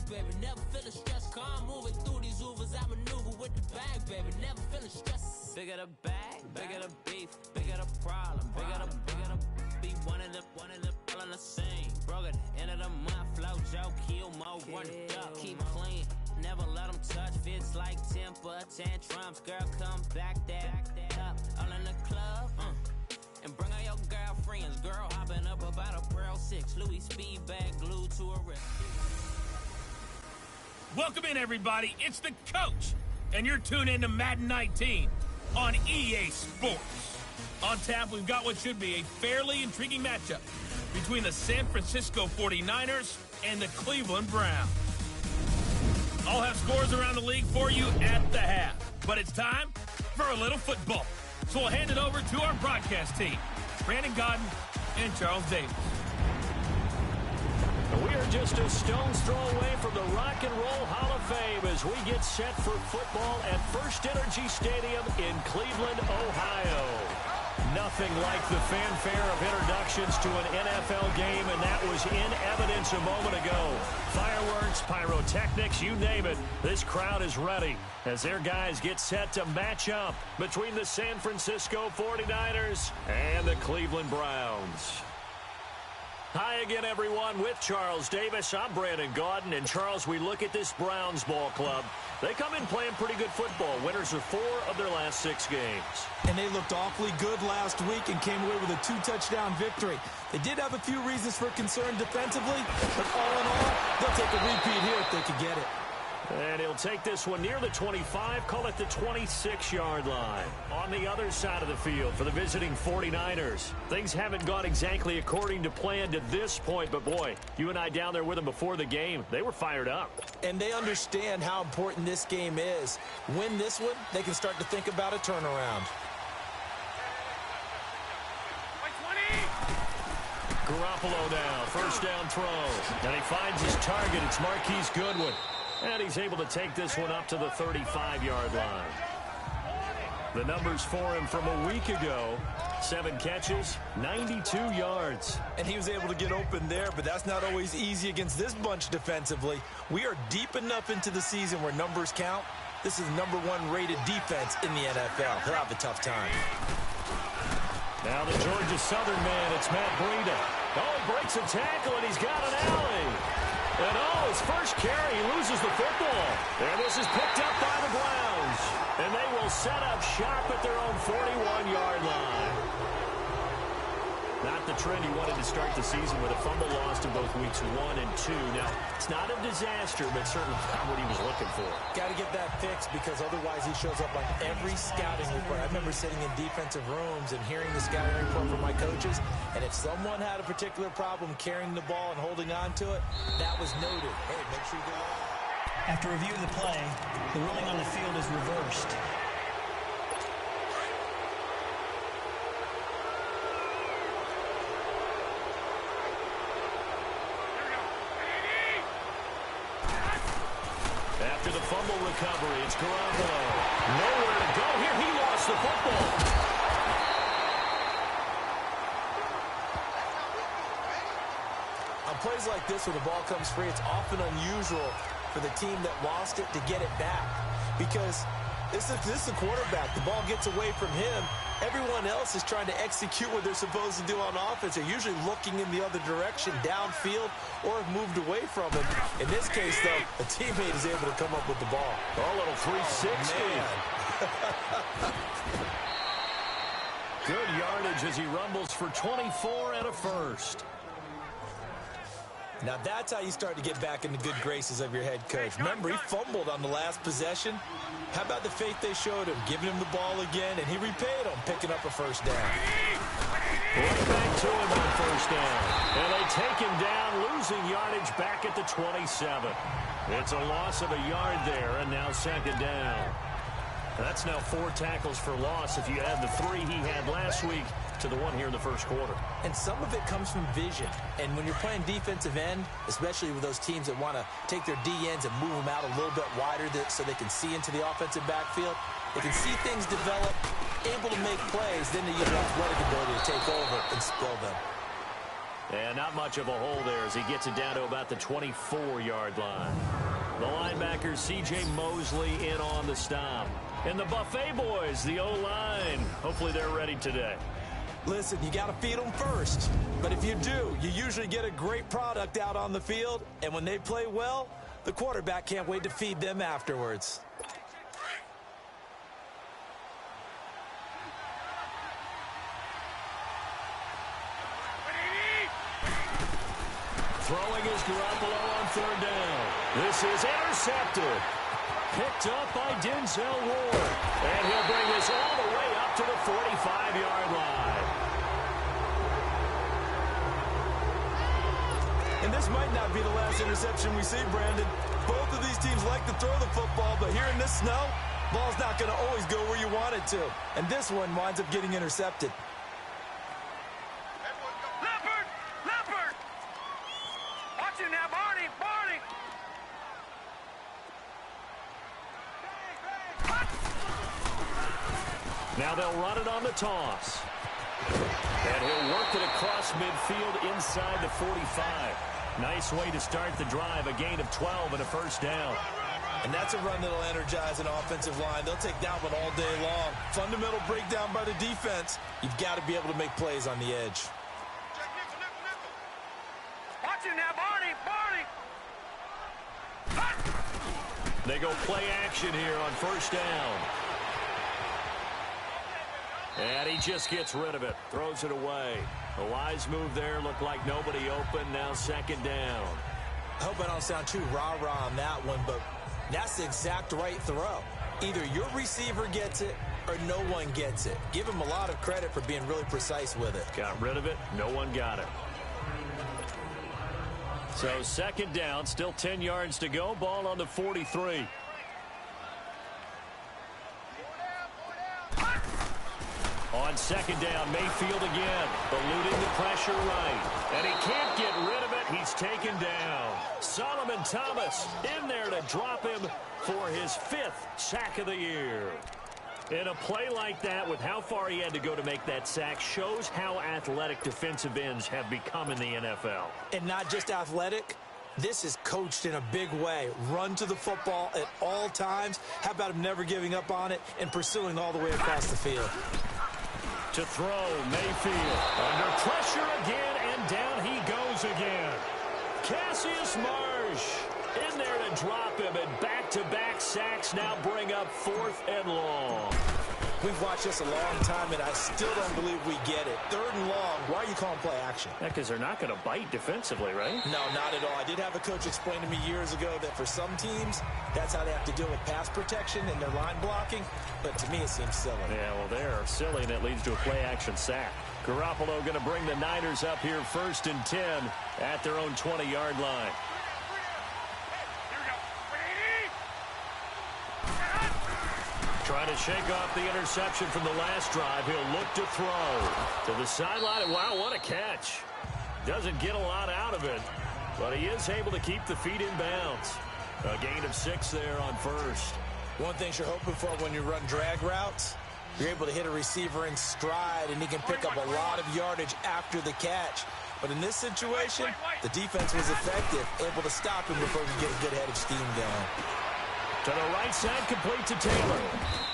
baby. Never feeling stressed, calm moving through these Ubers. I maneuver with the bag, baby. Never feeling stressed. Bigger the bag, bigger the beef, bigger the problem, bigger the beef. One of them all in the same. Broke at the end of the month, flow, Joe, kill, mo, run it up, keep clean. Never let them touch, fits like temper tantrums. Girl, come back that up, all in the club, and bring all your girlfriends. Girl, hopping up about a Pearl 6, Louis speed bag glued to a wrist. Welcome in, everybody. It's the coach, and you're tuned in to Madden 19 on EA Sports. On tap, we've got what should be a fairly intriguing matchup between the San Francisco 49ers and the Cleveland Browns. I'll have scores around the league for you at the half, but it's time for a little football. So we'll hand it over to our broadcast team, Brandon Gaudin and Charles Davis. We are just a stone's throw away from the Rock and Roll Hall of Fame as we get set for football at First Energy Stadium in Cleveland, Ohio. Nothing like the fanfare of introductions to an NFL game, and that was in evidence a moment ago. Fireworks, pyrotechnics, you name it. This crowd is ready as their guys get set to match up between the San Francisco 49ers and the Cleveland Browns. Hi again, everyone, with Charles Davis. I'm Brandon Gaudin, and Charles, we look at this Browns ball club. They come in playing pretty good football. Winners of 4 of their last 6 games. And they looked awfully good last week and came away with a 2-touchdown victory. They did have a few reasons for concern defensively, but all in all, they'll take a repeat here if they could get it. And he'll take this one near the 25, call it the 26-yard line. On the other side of the field for the visiting 49ers. Things haven't gone exactly according to plan to this point, but boy, you and I down there with them before the game, they were fired up. And they understand how important this game is. Win this one, they can start to think about a turnaround. Garoppolo now, first down throw. And he finds his target, it's Marquise Goodwin. And he's able to take this one up to the 35-yard line. The numbers for him from a week ago, 7 catches, 92 yards. And he was able to get open there, but that's not always easy against this bunch defensively. We are deep enough into the season where numbers count. This is #1 rated defense in the NFL. He'll have a tough time. Now the Georgia Southern man, it's Matt Breida. Oh, he breaks a tackle, and he's got an alley. And his first carry, he loses the football. And this is picked up by the Browns. And they will set up shop at their own 41-yard line. Not the trend he wanted to start the season with a fumble lost in both weeks 1 and 2. Now, it's not a disaster, but certainly not what he was looking for. Got to get that fixed because otherwise he shows up like every scouting report. I remember sitting in defensive rooms and hearing the scouting report from my coaches, and if someone had a particular problem carrying the ball and holding on to it, that was noted. Hey, make sure you go. After review of the play, the ruling on the field is reversed. After the fumble recovery, it's Garoppolo. Nowhere to go here. He lost the football. On plays like this, when the ball comes free, it's often unusual for the team that lost it to get it back. Because this is a quarterback. The ball gets away from him. Everyone else is trying to execute what they're supposed to do on offense. They're usually looking in the other direction, downfield, or have moved away from him. In this case, though, a teammate is able to come up with the ball. A little 360. Good yardage as he rumbles for 24 and a first. Now that's how you start to get back in the good graces of your head coach. Remember, he fumbled on the last possession. How about the faith they showed him, giving him the ball again, and he repaid them, picking up a first down. Right back to him on first down. And they take him down, losing yardage back at the 27. It's a loss of a yard there, and now second down. That's now 4 tackles for loss if you add the 3 he had last week to the 1 here in the first quarter. And some of it comes from vision. And when you're playing defensive end, especially with those teams that want to take their D-ends and move them out a little bit wider so they can see into the offensive backfield, they can see things develop, able to make plays, then they use their athletic ability to take over and spill them. And not much of a hole there as he gets it down to about the 24-yard line. The linebacker, C.J. Mosley, in on the stop. And the Buffet boys, the O-line, hopefully they're ready today. Listen, you got to feed them first. But if you do, you usually get a great product out on the field. And when they play well, the quarterback can't wait to feed them afterwards. Throwing is Garoppolo on third down. This is intercepted. Picked up by Denzel Ward. And he'll bring this all the way up to the 45-yard line. And this might not be the last interception we see, Brandon. Both of these teams like to throw the football, but here in this snow, ball's not going to always go where you want it to. And this one winds up getting intercepted. Now they'll run it on the toss. And he'll work it across midfield inside the 45. Nice way to start the drive, a gain of 12 and a first down. And that's a run that'll energize an offensive line. They'll take that one all day long. Fundamental breakdown by the defense. You've got to be able to make plays on the edge. Watch him now, Barney! They go play action here on first down. And he just gets rid of it. Throws it away. A wise move there. Looked like nobody open. Now second down. I hope I don't sound too rah-rah on that one, but that's the exact right throw. Either your receiver gets it or no one gets it. Give him a lot of credit for being really precise with it. Got rid of it. No one got it. So second down. Still 10 yards to go. Ball on the 43. On second down, Mayfield again, eluding the pressure right. And he can't get rid of it. He's taken down. Solomon Thomas in there to drop him for his 5th sack of the year. In a play like that, with how far he had to go to make that sack, shows how athletic defensive ends have become in the NFL. And not just athletic. This is coached in a big way. Run to the football at all times. How about him never giving up on it and pursuing all the way across the field? To throw, Mayfield under pressure again, and down he goes again. Cassius Marsh in there to drop him, and back-to-back sacks now bring up 4th and long. We've watched this a long time, and I still don't believe we get it. 3rd and long, why are you calling play action? Yeah, because they're not going to bite defensively, right? No, not at all. I did have a coach explain to me years ago that for some teams, that's how they have to deal with pass protection and their line blocking. But to me, it seems silly. Yeah, well, they're silly, and it leads to a play-action sack. Garoppolo going to bring the Niners up here 1st and 10 at their own 20-yard line. Trying to shake off the interception from the last drive. He'll look to throw to the sideline. And wow, what a catch. Doesn't get a lot out of it, but he is able to keep the feet in bounds. A gain of 6 there on first. One thing you're hoping for when you run drag routes, you're able to hit a receiver in stride, and he can pick up a lot of yardage after the catch. But in this situation, the defense was effective, able to stop him before he could get a good head of steam going. To the right side, complete to Taylor.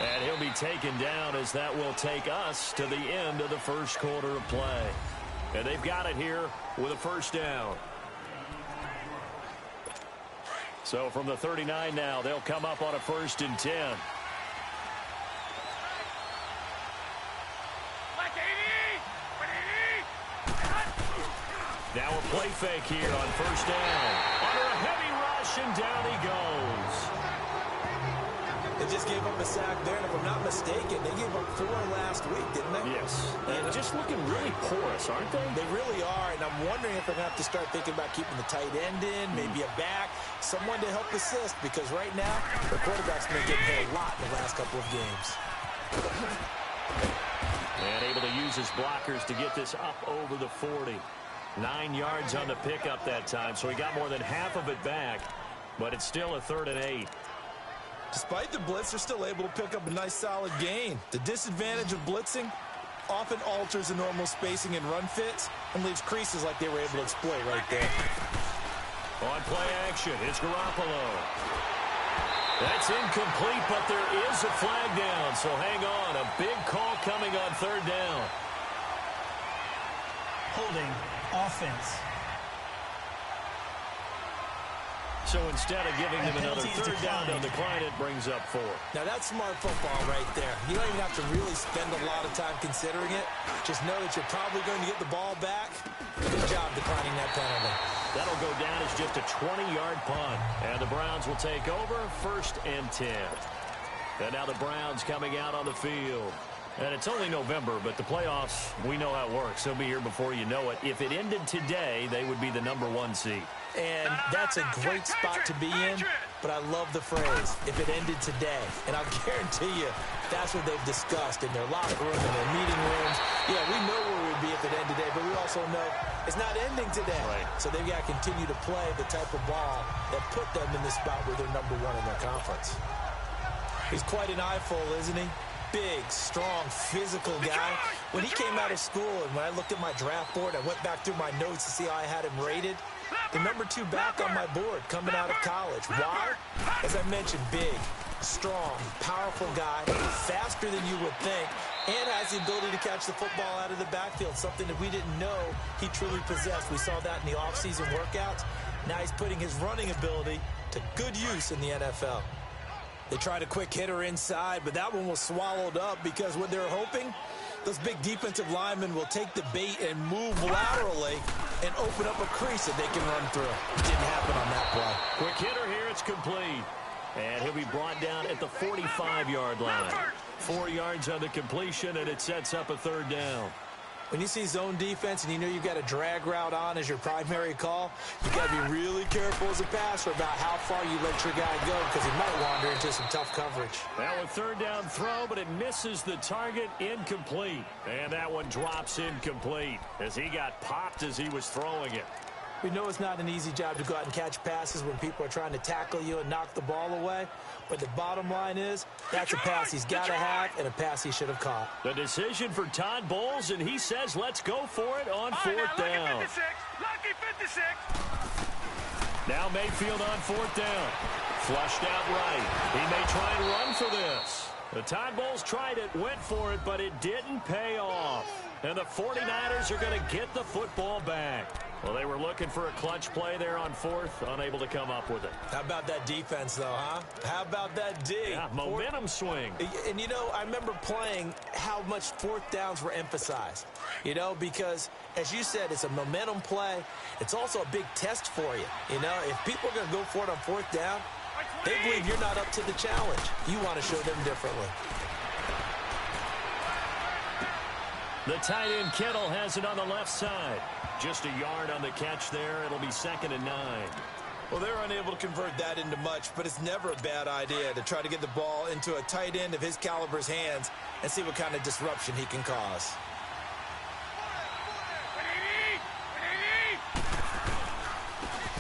And he'll be taken down as that will take us to the end of the first quarter of play. And they've got it here with a first down. So from the 39 now, they'll come up on a 1st and 10. Now a play fake here on first down. Under a heavy rush, and down he goes. They just gave up a sack there, and if I'm not mistaken, they gave up 4 last week, didn't they? Yes. And just looking really porous, aren't they? They really are, and I'm wondering if they're going to have to start thinking about keeping the tight end in, maybe a back, someone to help assist, because right now, the quarterback's been getting hit a lot in the last couple of games. And able to use his blockers to get this up over the 40. 9 yards on the pickup that time, so he got more than half of it back, but it's still a 3rd and 8. Despite the blitz, they're still able to pick up a nice solid gain. The disadvantage of blitzing, often alters the normal spacing and run fits and leaves creases like they were able to exploit right there. On play action, it's Garoppolo. That's incomplete, but there is a flag down, so hang on. A big call coming on third down. Holding offense. So instead of giving them another penalties third down, they'll declined. decline it, brings up 4. Now, that's smart football right there. You don't even have to really spend a lot of time considering it. Just know that you're probably going to get the ball back. Good job declining that penalty. That'll go down as just a 20-yard punt. And the Browns will take over, 1st and 10. And now the Browns coming out on the field. And it's only November, but the playoffs, we know how it works. They'll be here before you know it. If it ended today, they would be the number 1 seed. And that's a great spot to be in, but I love the phrase, if it ended today. And I'll guarantee you, that's what they've discussed in their locker room, in their meeting rooms. Yeah, we know where we'd be if it ended today, but we also know it's not ending today. Right. So they've got to continue to play the type of ball that put them in the spot where they're number 1 in their conference. He's quite an eyeful, isn't he? Big, strong, physical guy. When he came out of school and when I looked at my draft board, I went back through my notes to see how I had him rated. The number 2 back on my board coming out of college. Why? As I mentioned, big, strong, powerful guy, faster than you would think, and has the ability to catch the football out of the backfield, something that we didn't know he truly possessed. We saw that in the offseason workouts. Now he's putting his running ability to good use in the NFL. They tried a quick hitter inside, but that one was swallowed up because what they're hoping, those big defensive linemen will take the bait and move laterally and open up a crease that they can run through. It didn't happen on that play. Quick hitter here, it's complete. And he'll be brought down at the 45-yard line. 4 yards on the completion, and it sets up a third down. When you see zone defense and you know you've got a drag route on as your primary call, you've got to be really careful as a passer about how far you let your guy go because he might wander into some tough coverage. Now a third down throw, but it misses the target, incomplete. And that one drops incomplete as he got popped as he was throwing it. We know it's not an easy job to go out and catch passes when people are trying to tackle you and knock the ball away. But the bottom line is, that's a pass he's got to have and a pass he should have caught. The decision for Todd Bowles, and he says let's go for it on 4th down. Lucky 56. Now Mayfield on 4th down. Flushed out right. He may try and run for this. The Todd Bowles tried it, went for it, but it didn't pay off. And the 49ers are going to get the football back. Well, they were looking for a clutch play there on 4th, unable to come up with it. How about that defense, though, huh? How about that D? Yeah, momentum swing. And, you know, I remember playing how much 4th downs were emphasized, you know, because, as you said, it's a momentum play. It's also a big test for you. You know, if people are going to go for it on 4th down, they believe you're not up to the challenge. You want to show them differently. The tight end Kittle has it on the left side. Just a yard on the catch there. It'll be 2nd and 9. Well, they're unable to convert that into much, but it's never a bad idea to try to get the ball into a tight end of his caliber's hands and see what kind of disruption he can cause.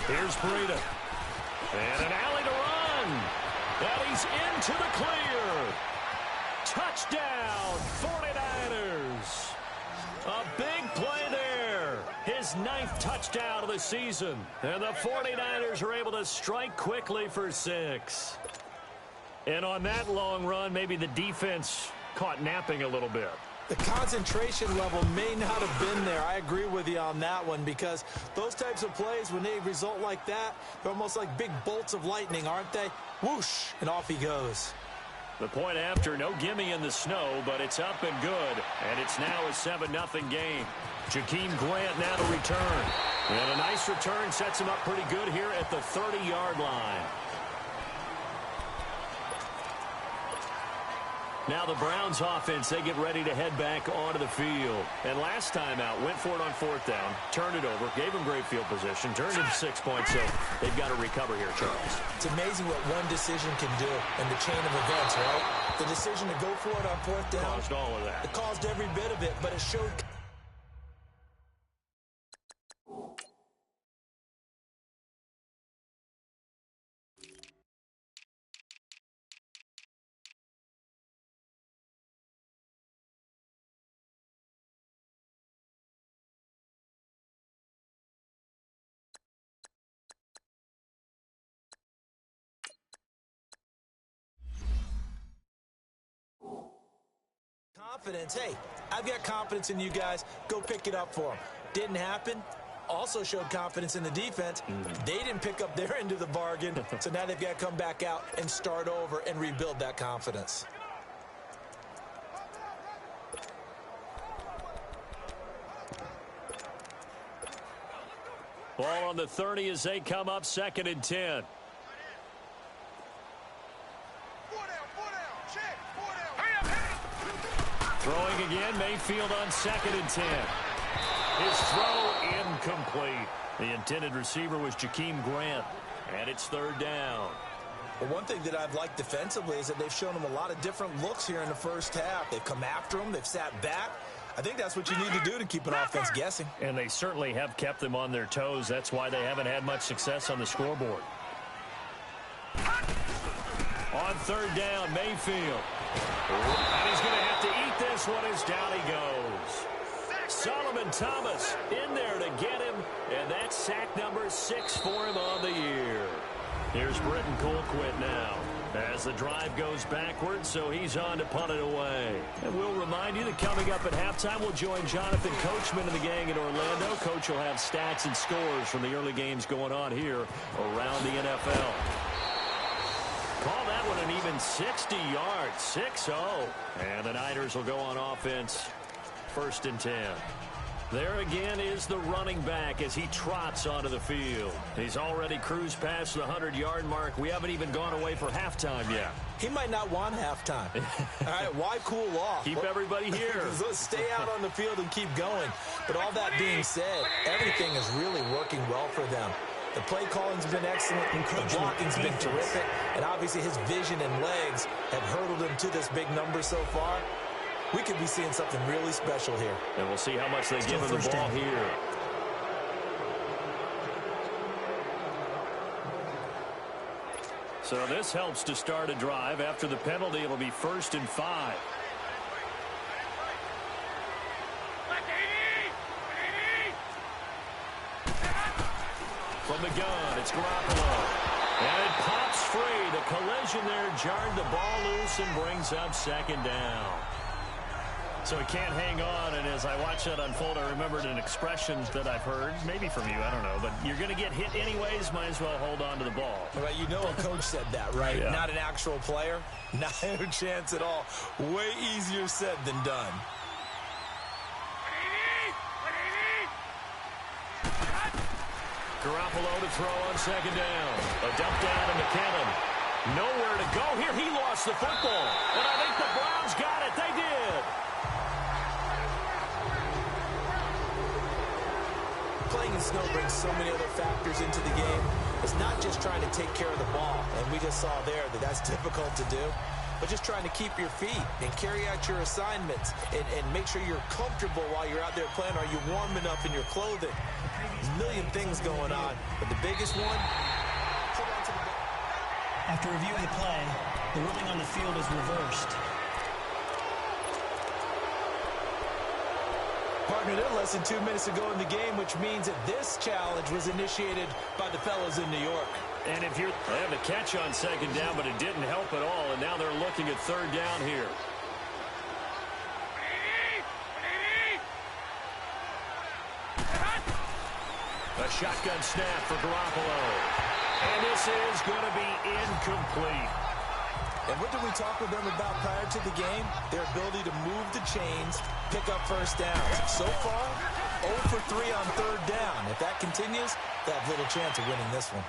Here's Breida. And an alley to run. And he's into the clear. Touchdown, 49ers. A big play there. His 9th touchdown of the season. And the 49ers are able to strike quickly for 6. And on that long run, maybe the defense caught napping a little bit. The concentration level may not have been there. I agree with you on that one because those types of plays, when they result like that, they're almost like big bolts of lightning, aren't they? Whoosh, and off he goes. The point after, no gimme in the snow, but it's up and good. And it's now a 7-0 game. Jakeem Grant now to return. And a nice return sets him up pretty good here at the 30-yard line. Now the Browns offense, they get ready to head back onto the field. And last time out, went for it on 4th down, turned it over, gave him great field position, turned into 6 points, so they've got to recover here, Charles. It's amazing what one decision can do in the chain of events, right? The decision to go for it on 4th down. Caused all of that. It caused every bit of it, but it showed confidence. Hey, I've got confidence in you guys. Go pick it up for them. Didn't happen. Also showed confidence in the defense. They didn't pick up their end of the bargain, so now they've got to come back out and start over and rebuild that confidence. Ball on the 30 as they come up 2nd and 10. Throwing again, Mayfield on 2nd and 10. His throw incomplete. The intended receiver was Jakeem Grant, and it's 3rd down. Well, one thing that I've liked defensively is that they've shown them a lot of different looks here in the first half. They've come after them. They've sat back. I think that's what you need to do to keep an offense guessing. And they certainly have kept them on their toes. That's why they haven't had much success on the scoreboard. On 3rd down, Mayfield. And he's going to have to eat this one as down he goes. Solomon Thomas in there to get him, and that's sack number 6 for him on the year. Here's Britton Colquitt now as the drive goes backwards, so he's on to punt it away. And we'll remind you that coming up at halftime, we'll join Jonathan Coachman and the gang in Orlando. Coach will have stats and scores from the early games going on here around the NFL. Call that one an even 60 yards, 6-0. And the Niners will go on offense, 1st and 10. There again is the running back as he trots onto the field. He's already cruised past the 100-yard mark. We haven't even gone away for halftime yet. He might not want halftime. All right, why cool off? Keep everybody here. Let's stay out on the field and keep going. But all that being said, everything is really working well for them. The play calling's been excellent. The blocking's been terrific. And obviously his vision and legs have hurdled him to this big number so far. We could be seeing something really special here. And we'll see how much they give him the ball here. So this helps to start a drive. After the penalty, it'll be 1st and 5. From the gun, it's Garoppolo. And it pops free. The collision there jarred the ball loose and brings up 2nd down. So he can't hang on, and as I watch that unfold, I remembered an expression that I've heard, maybe from you, I don't know, but you're going to get hit anyways, might as well hold on to the ball. Right, you know a coach said that, right? Yeah. Not an actual player, not a chance at all. Way easier said than done. Garoppolo to throw on 2nd down. A dump down to McKinnon. Nowhere to go here. He lost the football, and I think the Browns got it. They did. Playing in snow brings so many other factors into the game. It's not just trying to take care of the ball, and we just saw there that that's difficult to do, but just trying to keep your feet and carry out your assignments and make sure you're comfortable while you're out there playing. Are you warm enough in your clothing? There's a million things going on, but the biggest one, hold on to the ball. After reviewing the play, the ruling on the field is reversed. Partner, they're less than 2 minutes to go in the game, which means that this challenge was initiated by the fellows in New York. And if you're, they have a catch on 2nd down, but it didn't help at all, and now they're looking at 3rd down here. A shotgun snap for Garoppolo. And this is going to be incomplete. And what did we talk with them about prior to the game? Their ability to move the chains, pick up first downs. So far, 0 for 3 on 3rd down. If that continues, they have little chance of winning this one.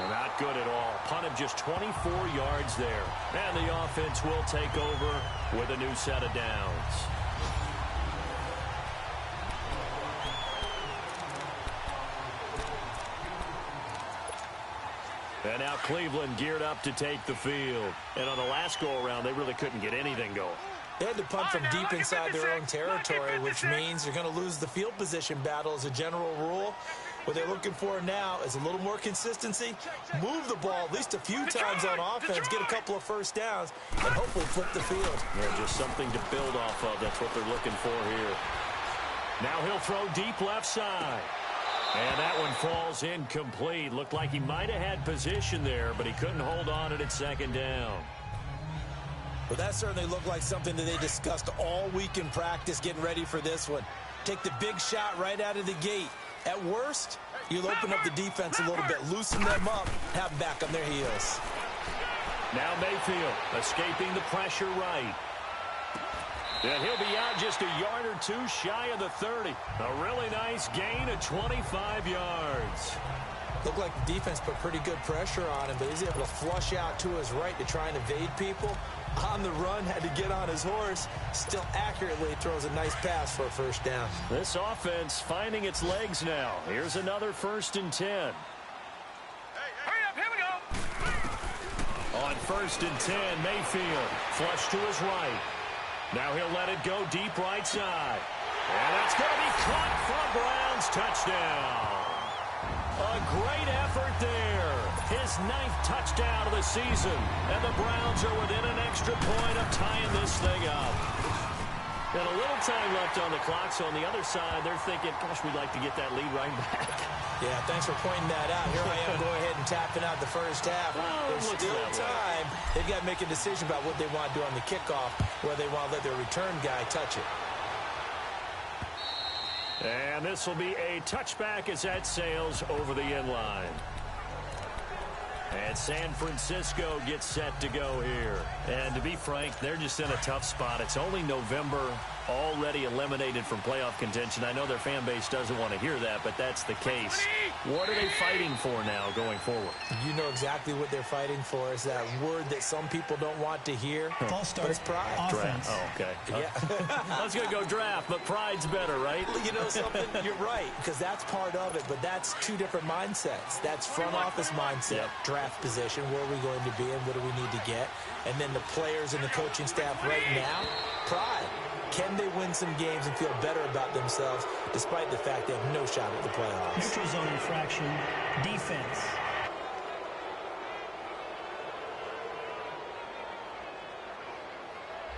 Not good at all. Punt of just 24 yards there. And the offense will take over with a new set of downs. And now Cleveland geared up to take the field. And on the last go-around, they really couldn't get anything going. They had to punt from deep inside their own territory, which means you're going to lose the field position battle as a general rule. What they're looking for now is a little more consistency, move the ball at least a few times on offense, get a couple of first downs, and hopefully flip the field. Yeah, just something to build off of. That's what they're looking for here. Now he'll throw deep left side. And that one falls incomplete. Looked like he might have had position there, but he couldn't hold on at 2nd down. Well, that certainly looked like something that they discussed all week in practice getting ready for this one. Take the big shot right out of the gate. At worst, you'll open up the defense a little bit, loosen them up, have them back on their heels. Now Mayfield escaping the pressure right. And he'll be out just a yard or two shy of the 30. A really nice gain of 25 yards. Looked like the defense put pretty good pressure on him, but he's able to flush out to his right to try and evade people. On the run, had to get on his horse. Still accurately throws a nice pass for a first down. This offense finding its legs now. Here's another 1st and 10. Hurry up, here we go. On 1st and 10, Mayfield flush to his right. Now he'll let it go deep right side. And that's going to be caught for a Browns touchdown. A great effort there. His 9th touchdown of the season. And the Browns are within an extra point of tying this thing up. And a little time left on the clock, so on the other side, they're thinking, gosh, we'd like to get that lead right back. Yeah, thanks for pointing that out. Here I am, go ahead and tapping out the first half. There's still time. They've got to make a decision about what they want to do on the kickoff, whether they want to let their return guy touch it. And this will be a touchback as that sails over the end line. And San Francisco gets set to go here. And to be frank, they're just in a tough spot. It's only November, already eliminated from playoff contention. I know their fan base doesn't want to hear that, but that's the case. What are they fighting for now going forward? You know exactly what they're fighting for. Is that word that some people don't want to hear. False start. But it's pride. Offense. Oh, okay. Yeah. I was going to go draft, but pride's better, right? You know something? You're right, because that's part of it, but that's two different mindsets. That's front office mindset, draft position, where are we going to be and what do we need to get? And then the players and the coaching staff right now, pride. Can they win some games and feel better about themselves despite the fact they have no shot at the playoffs? Neutral zone infraction. Defense.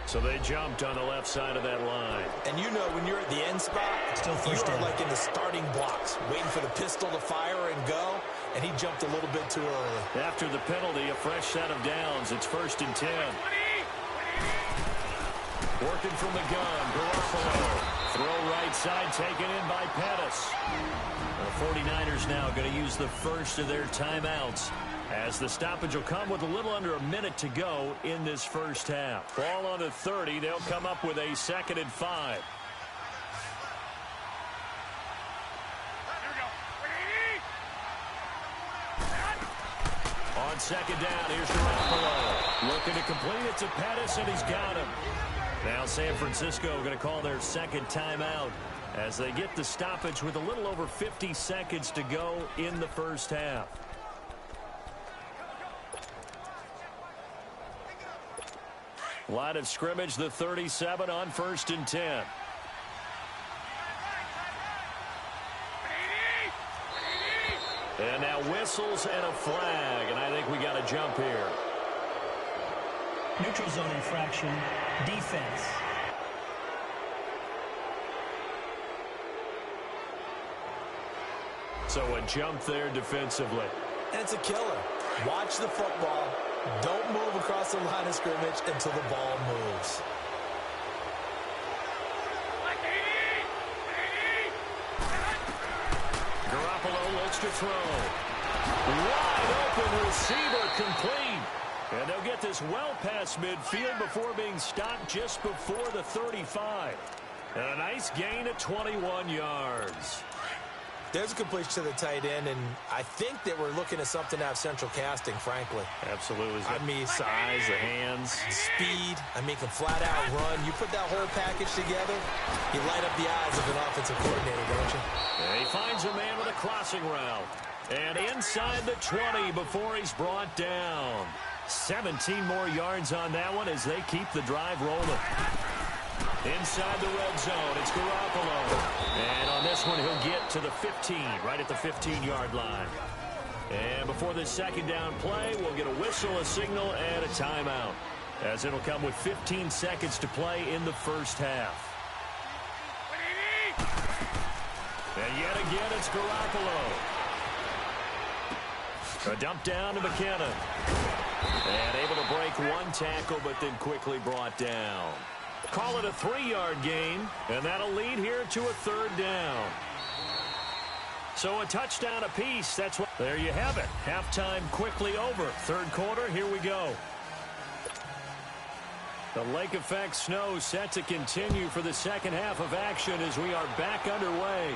So they jumped on the left side of that line. And you know when you're at the end spot, Still you first are down. like in the starting blocks, waiting for the pistol to fire and go, and he jumped a little bit too early. After the penalty, a fresh set of downs. It's 1st and 10. Working from the gun, Garoppolo. Throw right side, taken in by Pettis. The 49ers now going to use the first of their timeouts, as the stoppage will come with a little under a minute to go in this first half. Ball on the 30. They'll come up with a 2nd and 5. On 2nd down, here's Garoppolo. Looking to complete it to Pettis, and he's got him. Now San Francisco going to call their 2nd timeout as they get the stoppage with a little over 50 seconds to go in the first half. Line of scrimmage, the 37 on 1st and 10. And now whistles and a flag, and I think we got a jump here. Neutral zone infraction. Defense. So a jump there defensively. And it's a killer. Watch the football. Don't move across the line of scrimmage until the ball moves. Garoppolo looks to throw. Wide open receiver complete. And they'll get this well past midfield before being stopped just before the 35. And a nice gain of 21 yards. There's a completion to the tight end, and I think that we're looking at something out of central casting, frankly. Absolutely. I mean, size, the hands. Speed. I mean, can flat out run. You put that whole package together, you light up the eyes of an offensive coordinator, don't you? And he finds a man with a crossing route. And inside the 20 before he's brought down. 17 more yards on that one as they keep the drive rolling. Inside the red zone, it's Garoppolo. And on this one, he'll get to the 15, right at the 15-yard line. And before this 2nd down play, we'll get a whistle, a signal, and a timeout, as it'll come with 15 seconds to play in the first half. And yet again, it's Garoppolo. A dump down to McKinnon. And able to break one tackle, but then quickly brought down. Call it a 3-yard gain, and that'll lead here to a 3rd down. So a touchdown apiece. That's what. There you have it. Halftime quickly over. 3rd quarter, here we go. The lake effect snow set to continue for the second half of action as we are back underway.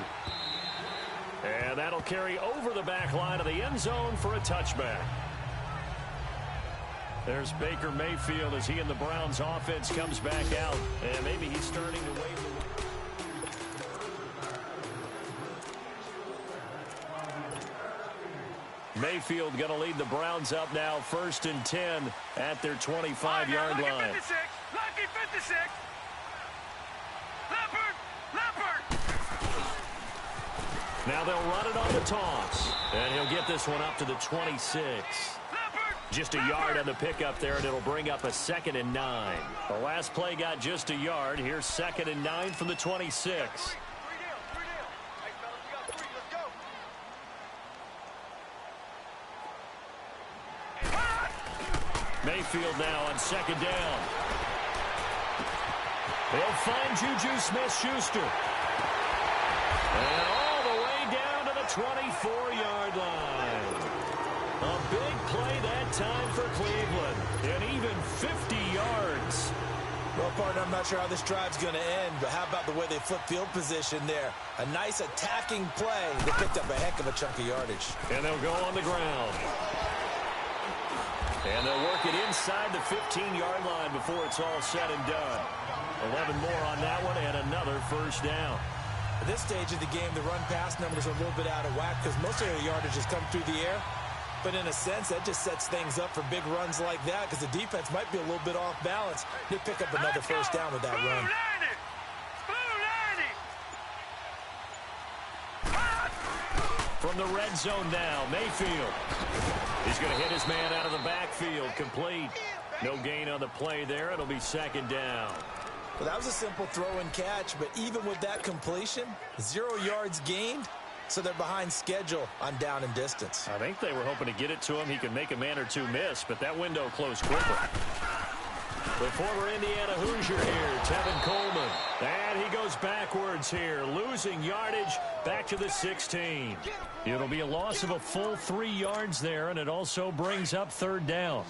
And that'll carry over the back line of the end zone for a touchback. There's Baker Mayfield as he and the Browns offense comes back out. And maybe he's starting to wave the Mayfield going to lead the Browns up now, 1st and 10 at their 25-yard line. 56, lucky 56. Leopard. Now they'll run it on the toss. And he'll get this one up to the 26. Just a yard on the pickup there, and it'll bring up a 2nd and 9. The last play got just a yard. Here's 2nd and 9 from the 26. Mayfield now on 2nd down. He'll find Juju Smith-Schuster. And all the way down to the 24-yard line. A big play that time for Cleveland. And even 50 yards. Well, partner, I'm not sure how this drive's going to end, but how about the way they flip field position there? A nice attacking play. They picked up a heck of a chunk of yardage. And they'll go on the ground. And they'll work it inside the 15-yard line before it's all said and done. 11 more on that one and another 1st down. At this stage of the game, the run-pass numbers are a little bit out of whack because most of their yardage has come through the air. But in a sense, that just sets things up for big runs like that because the defense might be a little bit off balance. They pick up another 1st down with that run. From the red zone now, Mayfield. He's going to hit his man out of the backfield. Complete. No gain on the play there. It'll be 2nd down. Well, that was a simple throw and catch, but even with that completion, 0 yards gained, so they're behind schedule on down and distance. I think they were hoping to get it to him. He could make a man or two miss, but that window closed quickly. The former Indiana Hoosier here, Tevin Coleman. And he goes backwards here, losing yardage back to the 16. It'll be a loss of a full 3 yards there, and it also brings up 3rd down.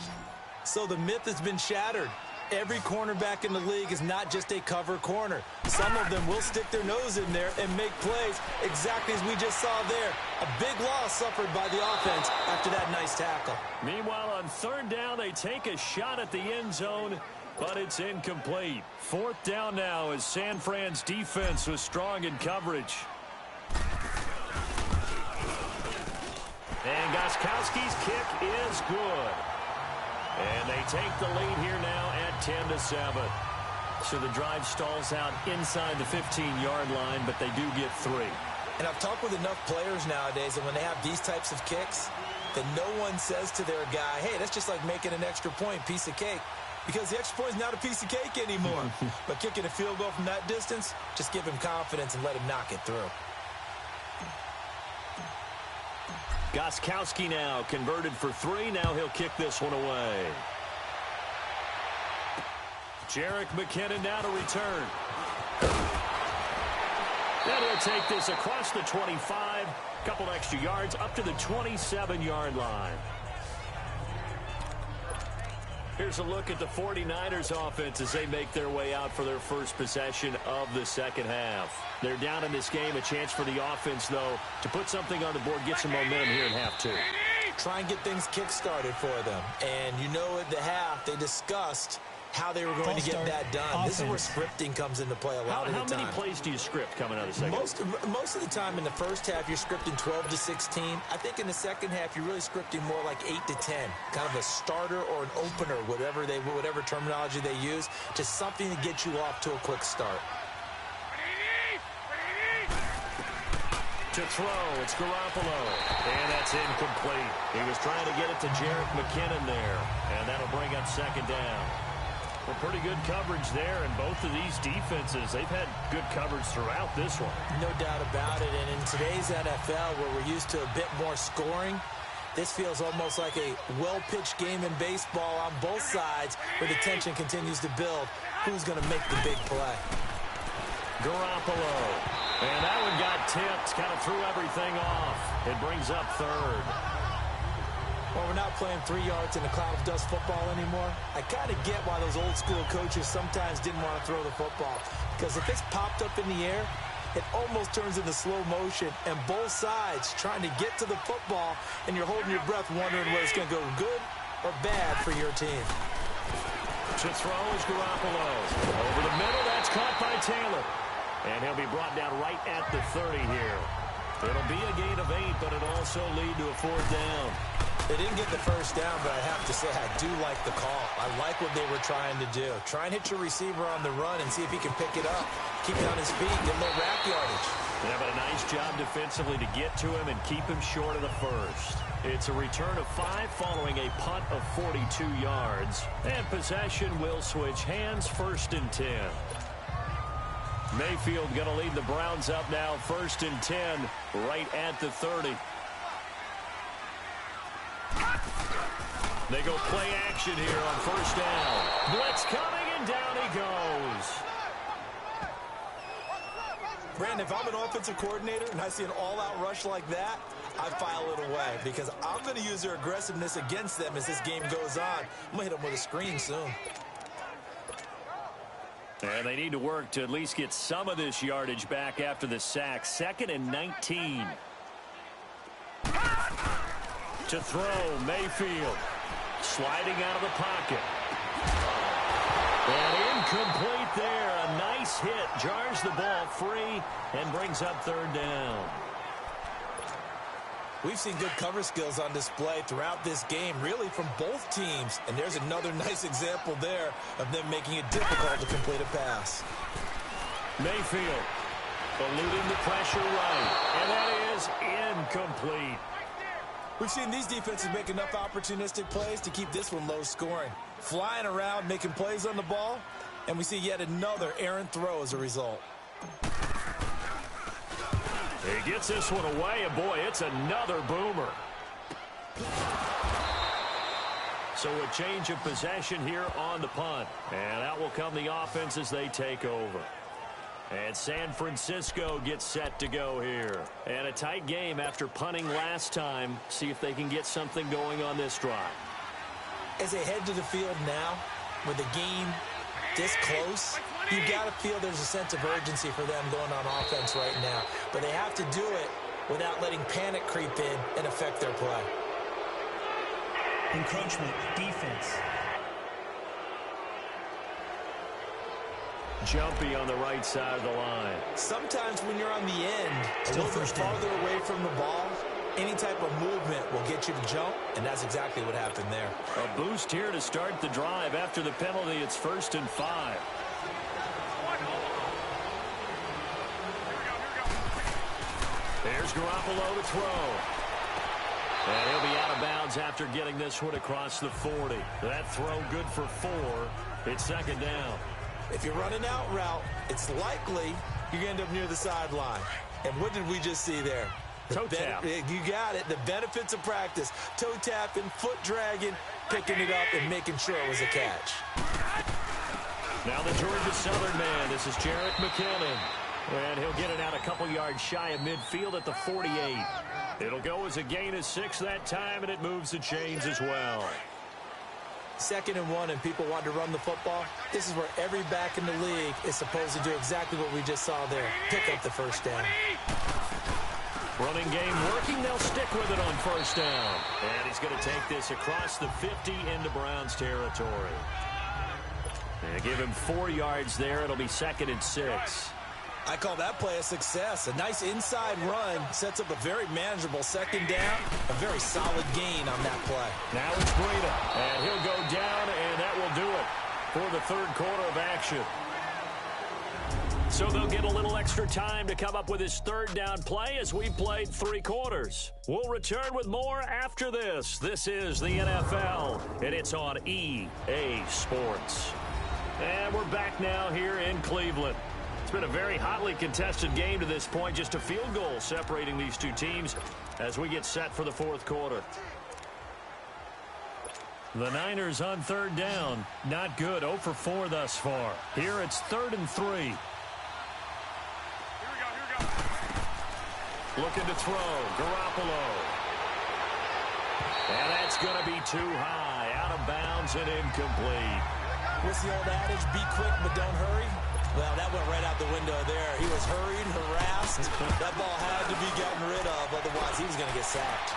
So the myth has been shattered. Every cornerback in the league is not just a cover corner. Some of them will stick their nose in there and make plays exactly as we just saw there. A big loss suffered by the offense after that nice tackle. Meanwhile, on 3rd down, they take a shot at the end zone, but it's incomplete. 4th down now as San Fran's defense was strong in coverage. And Gostkowski's kick is good. And they take the lead here now at 10-7. So the drive stalls out inside the 15-yard line, but they do get 3. And I've talked with enough players nowadays, and when they have these types of kicks, that no one says to their guy, hey, that's just like making an extra point, piece of cake. Because the extra point is not a piece of cake anymore. But kicking a field goal from that distance, just give him confidence and let him knock it through. Gostkowski now converted for 3. Now he'll kick this one away. Jerick McKinnon now to return. And he'll take this across the 25. Couple extra yards up to the 27-yard line. Here's a look at the 49ers offense as they make their way out for their first possession of the second half. They're down in this game. A chance for the offense, though, to put something on the board, get some momentum here in half 2. Try and get things kick-started for them. And you know at the half, they discussed how they were going to get that done. Offense. This is where scripting comes into play a lot of the time. How many plays do you script coming out of the second half? Most of the time in the first half, you're scripting 12 to 16. I think in the second half, you're really scripting more like 8 to 10. Kind of a starter or an opener, whatever terminology they use. Just something to get you off to a quick start. To throw, it's Garoppolo. And that's incomplete. He was trying to get it to Jerick McKinnon there. And that'll bring up 2nd down. Well, pretty good coverage there, and both of these defenses, they've had good coverage throughout this one. No doubt about it, and in today's NFL, where we're used to a bit more scoring, This feels almost like a well-pitched game in baseball on both sides where the tension continues to build. Who's going to make the big play? Garoppolo. And that one got tipped, kind of threw everything off. It brings up third. Well, we're not playing 3 yards in a cloud of dust football anymore. I kind of get why those old school coaches sometimes didn't want to throw the football. Because if it's popped up in the air, it almost turns into slow motion, and both sides trying to get to the football, and you're holding your breath wondering whether it's going to go good or bad for your team. To throw is Garoppolo. Over the middle, that's caught by Taylor. And he'll be brought down right at the 30 here. It'll be a gain of 8, but it'll also lead to a 4th down. They didn't get the first down, but I have to say I do like the call. I like what they were trying to do. Try and hit your receiver on the run and see if he can pick it up. Keep it on his feet, get a little rack yardage. Yeah, but a nice job defensively to get to him and keep him short of the first. It's a return of 5 following a punt of 42 yards. And possession will switch hands, 1st and 10. Mayfield going to lead the Browns up now, 1st and 10, right at the 30. They go play action here on 1st down. Blitz coming, and down he goes. Brandon, if I'm an offensive coordinator and I see an all-out rush like that, I file it away because I'm going to use their aggressiveness against them as this game goes on. I'm going to hit them with a screen soon. And they need to work to at least get some of this yardage back after the sack. 2nd and 19. To throw, Mayfield. Sliding out of the pocket. And incomplete there. A nice hit. Jars the ball free and brings up 3rd down. We've seen good cover skills on display throughout this game, really from both teams. And there's another nice example there of them making it difficult to complete a pass. Mayfield eluding the pressure right. And that is incomplete. We've seen these defenses make enough opportunistic plays to keep this one low scoring. Flying around, making plays on the ball, and we see yet another errant throw as a result. He gets this one away, and boy, it's another boomer. So a change of possession here on the punt. And out will come the offense as they take over. And San Francisco gets set to go here. And a tight game after punting last time. See if they can get something going on this drive. As they head to the field now, with the game this close, you got to feel there's a sense of urgency for them going on offense right now. But they have to do it without letting panic creep in and affect their play. Encroachment, defense. Jumpy on the right side of the line. Sometimes when you're on the end, a little bit farther away from the ball, any type of movement will get you to jump, and that's exactly what happened there. A boost here to start the drive. After the penalty, it's 1st and 5. There's Garoppolo to throw. And he'll be out of bounds after getting this one across the 40. That throw good for 4. It's 2nd down. If you're running out route, it's likely you're going to end up near the sideline. And what did we just see there? Toe tap. You got it. The benefits of practice. Toe tapping, foot dragging, picking it up, and making sure it was a catch. Now the Georgia Southern man. This is Jerick McKinnon. And he'll get it out a couple yards shy of midfield at the 48. It'll go as a gain of 6 that time, and it moves the chains as well. 2nd and 1, and people want to run the football. This is where every back in the league is supposed to do exactly what we just saw there. Pick up the 1st down. Running game working. They'll stick with it on 1st down. And he's going to take this across the 50 into Browns territory. And give him 4 yards there. It'll be 2nd and 6. I call that play a success. A nice inside run sets up a very manageable 2nd down. A very solid gain on that play. Now it's Breida. And he'll go down, and that will do it for the 3rd quarter of action. So they'll get a little extra time to come up with his 3rd down play as we played 3 quarters. We'll return with more after this. This is the NFL, and it's on EA Sports. And we're back now here in Cleveland. It's been a very hotly contested game to this point. Just a field goal separating these two teams as we get set for the 4th quarter. The Niners on third down. Not good. 0 for 4 thus far. Here it's 3rd and 3. Here we go. Looking to throw. Garoppolo. And that's going to be too high. Out of bounds and incomplete. What's the old adage? Be quick, but don't hurry. Well, that went right out the window there. He was hurried, harassed. That ball had to be gotten rid of. Otherwise, he was going to get sacked.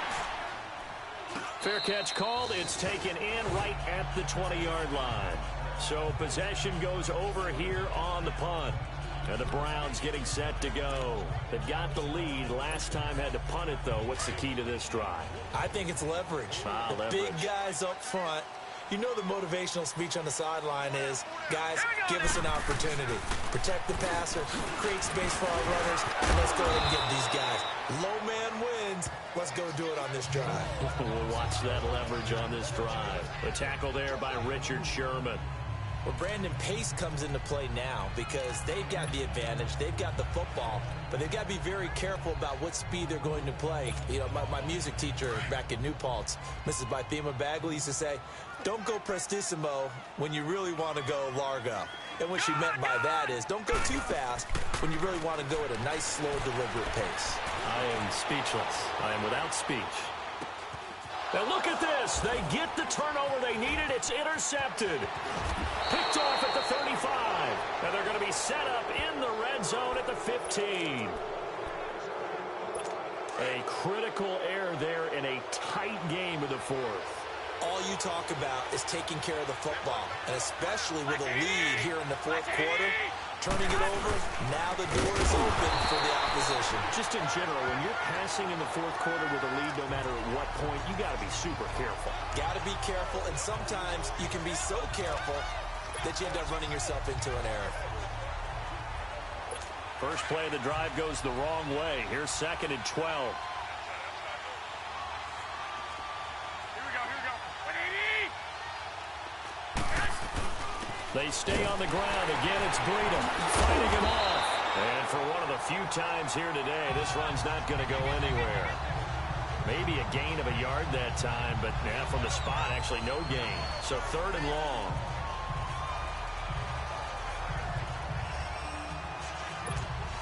Fair catch called. It's taken in right at the 20-yard line. So possession goes over here on the punt. And the Browns getting set to go. They've got the lead. Last time had to punt it, though. What's the key to this drive? I think it's leverage. Leverage. Big guys up front. You know the motivational speech on the sideline is, guys, give us an opportunity. Protect the passer, create space for our runners, and let's go ahead and get these guys. Low man wins. Let's go do it on this drive. We'll watch that leverage on this drive. The tackle there by Richard Sherman. Well, Brandon, pace comes into play now because they've got the advantage. They've got the football, but they've got to be very careful about what speed they're going to play. You know, my music teacher back in New Paltz, Mrs. Bythema Bagley, used to say, don't go prestissimo when you really want to go largo. And what she meant by that is don't go too fast when you really want to go at a nice, slow, deliberate pace. I am speechless. I am without speech. Now look at this. They get the turnover they needed. It's intercepted. Picked off at the 35. And they're going to be set up in the red zone at the 15. A critical error there in a tight game of the fourth. All you talk about is taking care of the football, and especially with a lead here in the fourth quarter, turning it over, now the door is open for the opposition. Just in general, when you're passing in the fourth quarter with a lead, no matter at what point, you got to be super careful. Got to be careful, and sometimes you can be so careful that you end up running yourself into an error. First play of the drive goes the wrong way. Here's 2nd and 12. They stay on the ground. Again, it's Breida fighting him off. And for one of the few times here today, this run's not going to go anywhere. Maybe a gain of a yard that time, but from the spot, actually no gain. So 3rd and long.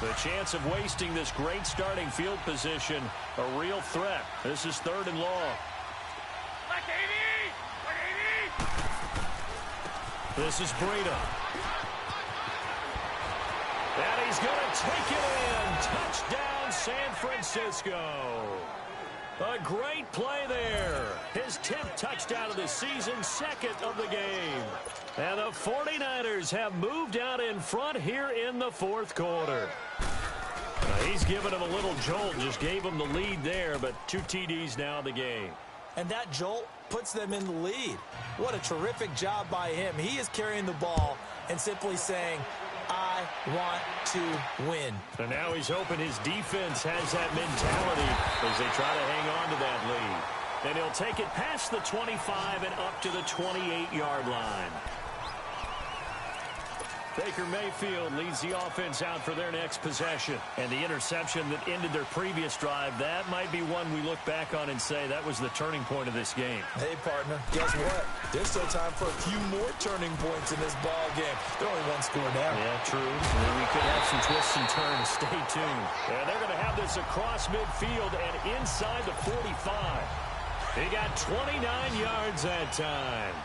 The chance of wasting this great starting field position, a real threat. This is 3rd and long. This is Breida. And he's going to take it in. Touchdown, San Francisco. A great play there. His 10th touchdown of the season, 2nd of the game. And the 49ers have moved out in front here in the fourth quarter. He's given him a little jolt, just gave him the lead there, but 2 TDs now in the game. And that jolt puts them in the lead. What a terrific job by him. He is carrying the ball and simply saying, I want to win. And now he's hoping his defense has that mentality as they try to hang on to that lead. And he'll take it past the 25 and up to the 28-yard line. Baker Mayfield leads the offense out for their next possession. And the interception that ended their previous drive, that might be one we look back on and say that was the turning point of this game. Hey, partner, guess what? There's still time for a few more turning points in this ball game. They're only 1 score down. Yeah, true. We could have some twists and turns. Stay tuned. And they're going to have this across midfield and inside the 45. They got 29 yards that time.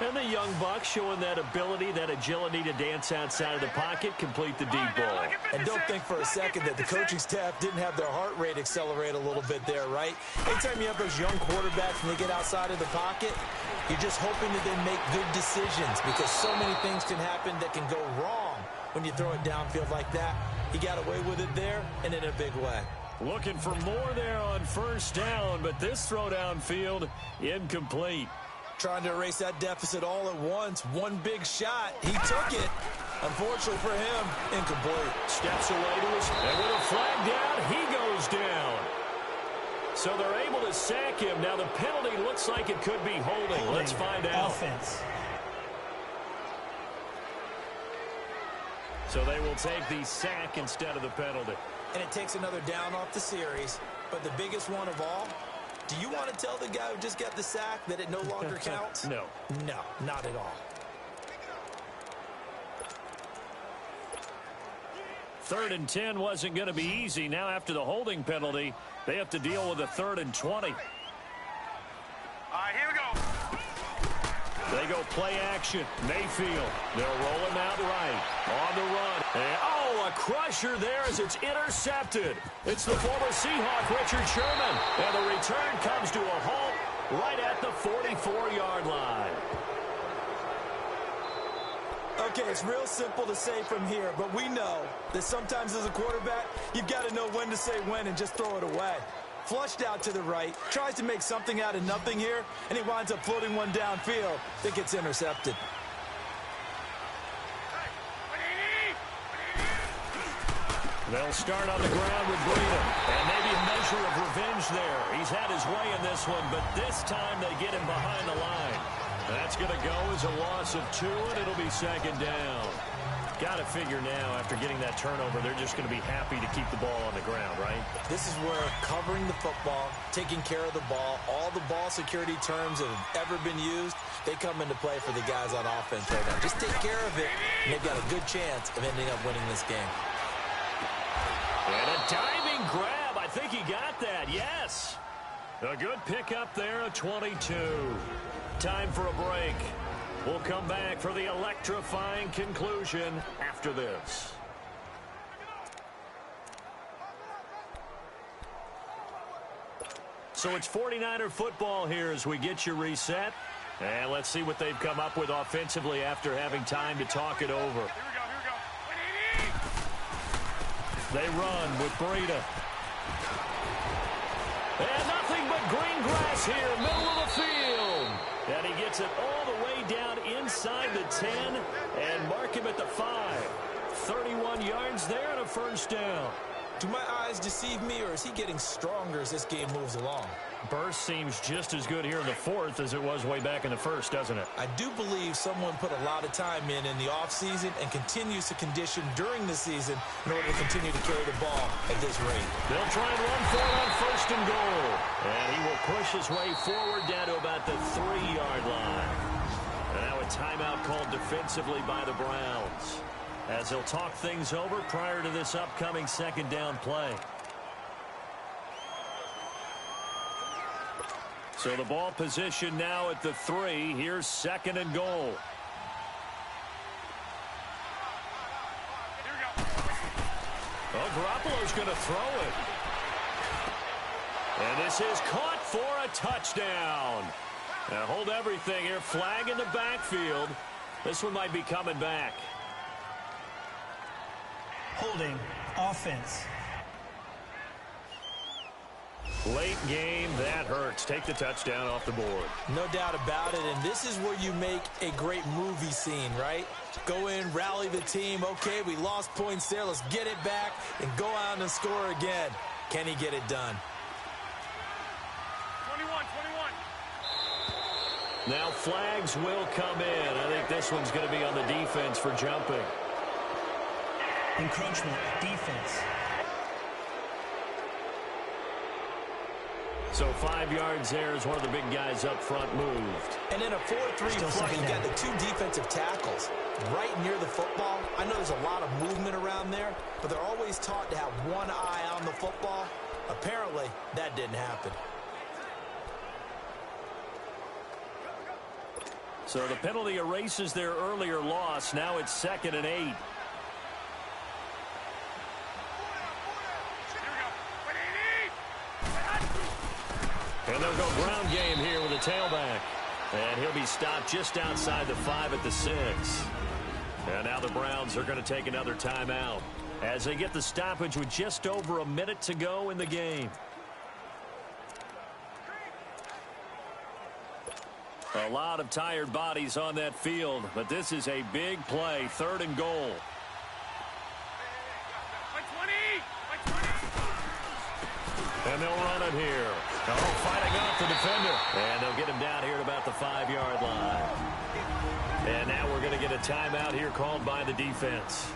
And the young Bucks showing that ability, that agility to dance outside of the pocket, complete the deep ball. And don't think for a second that the coaching staff didn't have their heart rate accelerate a little bit there, right? Anytime you have those young quarterbacks and they get outside of the pocket, you're just hoping that they make good decisions because so many things can happen that can go wrong when you throw it downfield like that. He got away with it there and in a big way. Looking for more there on first down, but this throw downfield incomplete. Trying to erase that deficit all at once. One big shot. He took it. Unfortunately for him, incomplete. Steps away to his... And with a flag down, he goes down. So they're able to sack him. Now the penalty looks like it could be holding. Let's find out. Offense. So they will take the sack instead of the penalty. And it takes another down off the series. But the biggest one of all, Do you want to tell the guy who just got the sack that it no longer counts? No. No, not at all. Third and 10 wasn't going to be easy. Now after the holding penalty, they have to deal with a 3rd and 20. All right, here we go. They go play action. Mayfield. They'll roll him out right. On the run. And, oh, a crusher there as it's intercepted. It's the former Seahawk, Richard Sherman. And the return comes to a halt right at the 44-yard line. Okay, it's real simple to say from here, but we know that sometimes as a quarterback, you've got to know when to say when and just throw it away. Flushed out to the right, tries to make something out of nothing here, and he winds up floating one downfield that gets intercepted. They'll start on the ground with Breida, and maybe a measure of revenge there. He's had his way in this one, but this time they get him behind the line. That's going to go as a loss of 2, and it'll be 2nd down. Got to figure now, after getting that turnover, they're just going to be happy to keep the ball on the ground, right? This is where covering the football, taking care of the ball, all the ball security terms that have ever been used, they come into play for the guys on offense right now. Just take care of it, and they've got a good chance of ending up winning this game. And a diving grab. I think he got that, yes. A good pickup there, a 22. Time for a break. We'll come back for the electrifying conclusion after this. So it's 49er football here as we get you reset. And let's see what they've come up with offensively after having time to talk it over. Here we go. They run with Breida. And nothing but green grass here, middle of the field. And he gets it all the way down inside the 10 and mark him at the 5. 31 yards there and a 1st down. Do my eyes deceive me, or is he getting stronger as this game moves along? Burst seems just as good here in the 4th as it was way back in the 1st, doesn't it? I do believe someone put a lot of time in the offseason and continues to condition during the season in order to continue to carry the ball at this rate. They'll try and run for it on 1st and goal. And he will push his way forward down to about the 3-yard line. And now a timeout called defensively by the Browns, as they'll talk things over prior to this upcoming 2nd down play. So the ball position now at the 3. Here's 2nd and goal. Here we go. Well, Garoppolo's going to throw it. And this is caught for a touchdown. Now hold everything here. Flag in the backfield. This one might be coming back. Holding offense. Late game, that hurts. Take the touchdown off the board. No doubt about it, and this is where you make a great movie scene, right? Go in, rally the team. Okay, we lost points there. Let's get it back and go out and score again. Can he get it done? 21. Now flags will come in. I think this one's going to be on the defense for jumping. Encroachment, defense. So 5 yards there as one of the big guys up front moved. And in a 4-3 front, you've got the 2 defensive tackles right near the football. I know there's a lot of movement around there, but they're always taught to have one eye on the football. Apparently, that didn't happen. So the penalty erases their earlier loss. Now it's 2nd and 8. And they'll go ground game here with a tailback. And he'll be stopped just outside the 5 at the 6. And now the Browns are going to take another timeout as they get the stoppage with just over a minute to go in the game. A lot of tired bodies on that field, but this is a big play. 3rd and goal. And they'll run it here. Oh, fighting off the defender. And they'll get him down here at about the 5-yard line. And now we're going to get a timeout here called by the defense,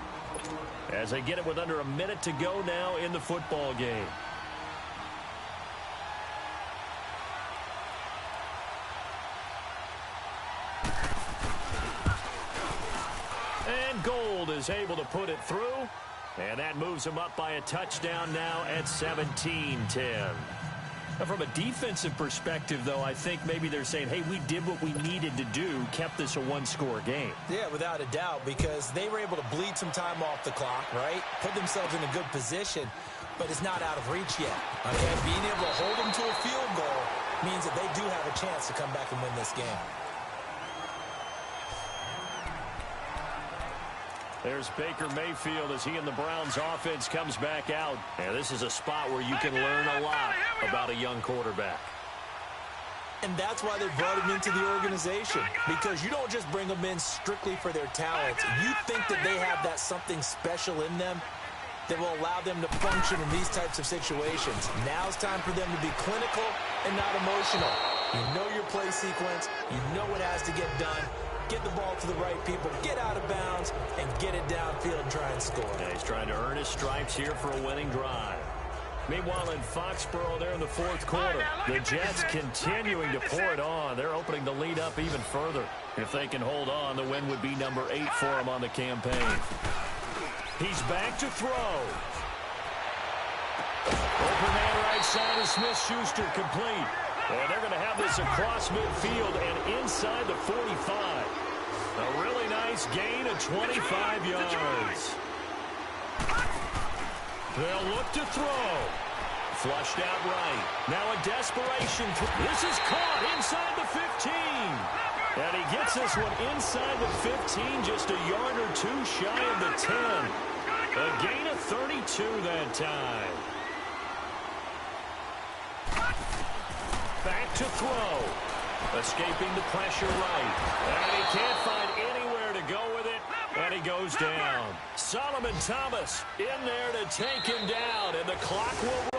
as they get it with under a minute to go now in the football game. And Gold is able to put it through. And that moves them up by a touchdown now at 17-10. From a defensive perspective, though, I think maybe they're saying, hey, we did what we needed to do, kept this a one-score game. Yeah, without a doubt, because they were able to bleed some time off the clock, right? Put themselves in a good position, but it's not out of reach yet. Okay, being able to hold them to a field goal means that they do have a chance to come back and win this game. There's Baker Mayfield as he and the Browns offense comes back out. And this is a spot where you can learn a lot about a young quarterback. And that's why they brought him into the organization, because you don't just bring them in strictly for their talents. You think that they have that something special in them that will allow them to function in these types of situations. Now it's time for them to be clinical and not emotional. You know your play sequence. You know what has to get done. Get the ball to the right people, get out of bounds, and get it downfield and try and score. Yeah, he's trying to earn his stripes here for a winning drive. Meanwhile, in Foxborough there in the fourth quarter, the Jets continuing to pour it on. They're opening the lead up even further. If they can hold on, the win would be number 8 for them on the campaign. He's back to throw. Open man right side of Smith-Schuster complete. And they're going to have this across midfield and inside the 45. A really nice gain of 25 yards. They'll look to throw. Flushed out right. Now a desperation. This is caught inside the 15. And he gets this one inside the 15, just a yard or two shy of the 10. A gain of 32 that time. Back to throw. Escaping the pressure right. And he can't find anywhere to go with it. And he goes down. Solomon Thomas in there to take him down. And the clock will run.